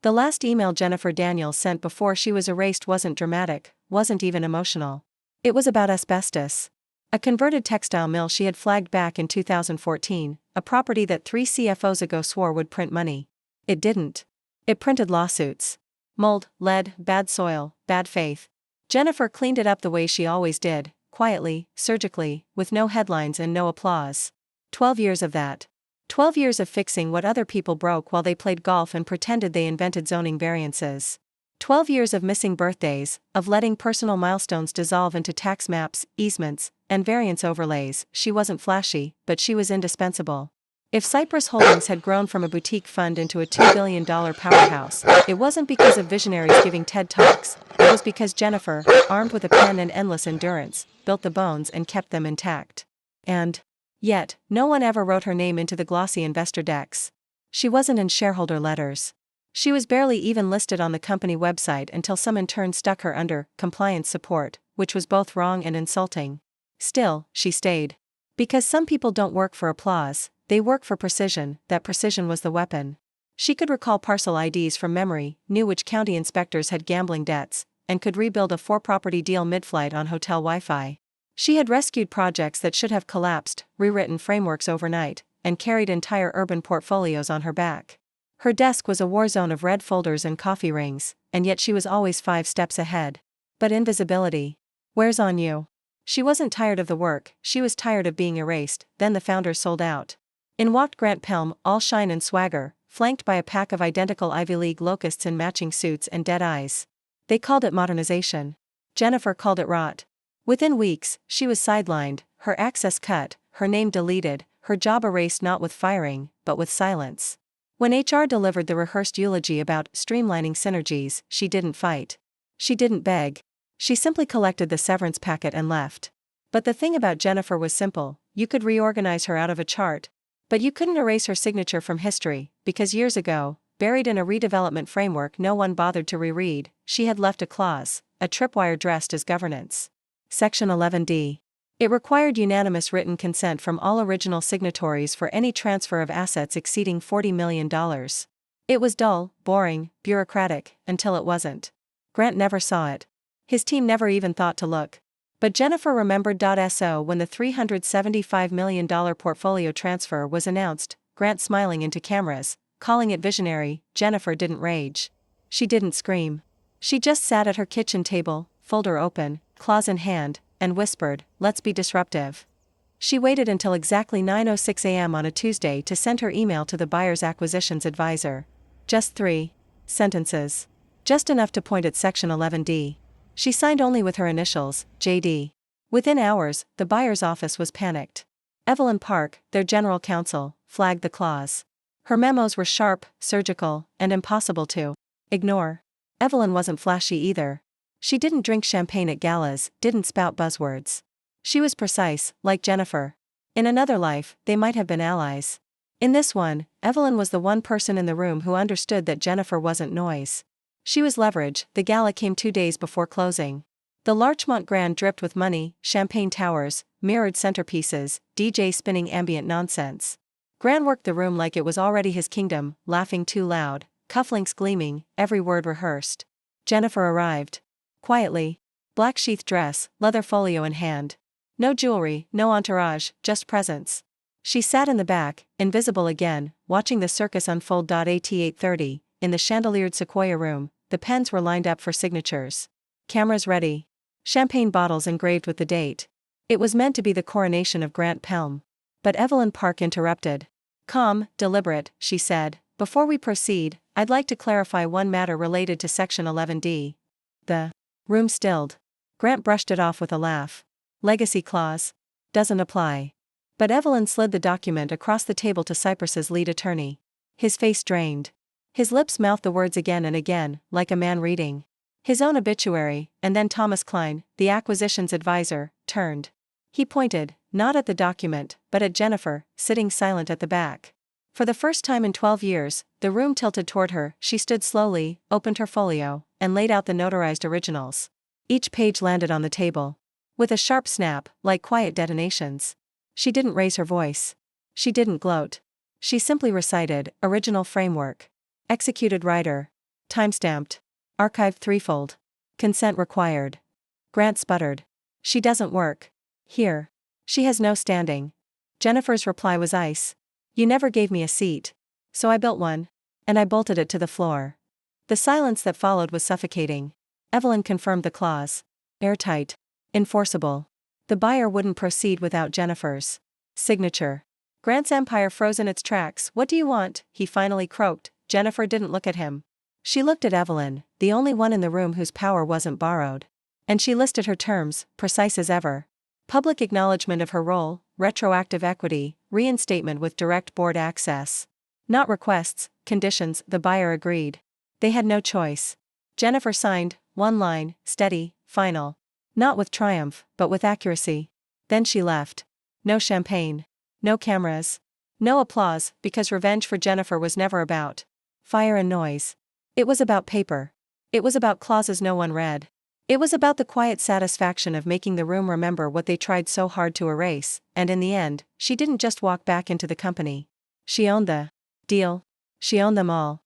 The last email Jennifer Daniels sent before she was erased wasn't dramatic, wasn't even emotional. It was about asbestos. A converted textile mill she had flagged back in 2014, a property that 3 CFOs ago swore would print money. It didn't. It printed lawsuits. Mold, lead, bad soil, bad faith. Jennifer cleaned it up the way she always did, quietly, surgically, with no headlines and no applause. 12 years of that. 12 years of fixing what other people broke while they played golf and pretended they invented zoning variances. 12 years of missing birthdays, of letting personal milestones dissolve into tax maps, easements, and variance overlays. She wasn't flashy, but she was indispensable. If Cypress Holdings had grown from a boutique fund into a $2 billion powerhouse, it wasn't because of visionaries giving TED Talks, it was because Jennifer, armed with a pen and endless endurance, built the bones and kept them intact. And yet, no one ever wrote her name into the glossy investor decks. She wasn't in shareholder letters. She was barely even listed on the company website until some intern stuck her under compliance support, which was both wrong and insulting. Still, she stayed. Because some people don't work for applause, they work for precision. That precision was the weapon. She could recall parcel IDs from memory, knew which county inspectors had gambling debts, and could rebuild a 4-property deal mid-flight on hotel Wi-Fi. She had rescued projects that should have collapsed, rewritten frameworks overnight, and carried entire urban portfolios on her back. Her desk was a war zone of red folders and coffee rings, and yet she was always 5 steps ahead. But invisibility wears on you. She wasn't tired of the work, she was tired of being erased. Then the founders sold out. In walked Grant Pelham, all shine and swagger, flanked by a pack of identical Ivy League locusts in matching suits and dead eyes. They called it modernization. Jennifer called it rot. Within weeks, she was sidelined, her access cut, her name deleted, her job erased not with firing, but with silence. When HR delivered the rehearsed eulogy about streamlining synergies, she didn't fight. She didn't beg. She simply collected the severance packet and left. But the thing about Jennifer was simple: you could reorganize her out of a chart, but you couldn't erase her signature from history, because years ago, buried in a redevelopment framework no one bothered to reread, she had left a clause, a tripwire dressed as governance. Section 11D. It required unanimous written consent from all original signatories for any transfer of assets exceeding $40 million. It was dull, boring, bureaucratic, until it wasn't. Grant never saw it. His team never even thought to look. But Jennifer remembered. So when the $375 million portfolio transfer was announced, Grant smiling into cameras, calling it visionary, Jennifer didn't rage. She didn't scream. She just sat at her kitchen table, folder open, claws in hand, and whispered, "Let's be disruptive." She waited until exactly 9:06 a.m. on a Tuesday to send her email to the buyer's acquisitions advisor. Just 3 sentences. Just enough to point at Section 11D. She signed only with her initials, JD. Within hours, the buyer's office was panicked. Evelyn Park, their general counsel, flagged the clause. Her memos were sharp, surgical, and impossible to ignore. Evelyn wasn't flashy either. She didn't drink champagne at galas, didn't spout buzzwords. She was precise, like Jennifer. In another life, they might have been allies. In this one, Evelyn was the one person in the room who understood that Jennifer wasn't noise. She was leverage. The gala came 2 days before closing. The Larchmont Grand dripped with money, champagne towers, mirrored centerpieces, DJ spinning ambient nonsense. Grant worked the room like it was already his kingdom, laughing too loud, cufflinks gleaming, every word rehearsed. Jennifer arrived. Quietly. Black sheath dress, leather folio in hand. No jewelry, no entourage, just presence. She sat in the back, invisible again, watching the circus unfold. At 8:30, in the chandeliered Sequoia room, the pens were lined up for signatures. Cameras ready. Champagne bottles engraved with the date. It was meant to be the coronation of Grant Pelham. But Evelyn Park interrupted. Calm, deliberate, she said, "Before we proceed, I'd like to clarify one matter related to Section 11D. The room stilled. Grant brushed it off with a laugh. Legacy clause. Doesn't apply. But Evelyn slid the document across the table to Cypress's lead attorney. His face drained. His lips mouthed the words again and again, like a man reading his own obituary, and then Thomas Klein, the acquisitions advisor, turned. He pointed, not at the document, but at Jennifer, sitting silent at the back. For the first time in 12 years, the room tilted toward her. She stood slowly, opened her folio, and laid out the notarized originals. Each page landed on the table. With a sharp snap, like quiet detonations. She didn't raise her voice. She didn't gloat. She simply recited, original framework. Executed writer. Timestamped. Archived threefold. Consent required. Grant sputtered. She doesn't work here. She has no standing. Jennifer's reply was ice. You never gave me a seat. So I built one. And I bolted it to the floor. The silence that followed was suffocating. Evelyn confirmed the clause. Airtight. Enforceable. The buyer wouldn't proceed without Jennifer's signature. Grant's empire froze in its tracks. What do you want? He finally croaked. Jennifer didn't look at him. She looked at Evelyn, the only one in the room whose power wasn't borrowed. And she listed her terms, precise as ever. Public acknowledgement of her role, retroactive equity, reinstatement with direct board access. Not requests, conditions. The buyer agreed. They had no choice. Jennifer signed, one line, steady, final. Not with triumph, but with accuracy. Then she left. No champagne. No cameras. No applause, because revenge for Jennifer was never about fire and noise. It was about paper. It was about clauses no one read. It was about the quiet satisfaction of making the room remember what they tried so hard to erase, and in the end, she didn't just walk back into the company. She owned the deal. She owned them all.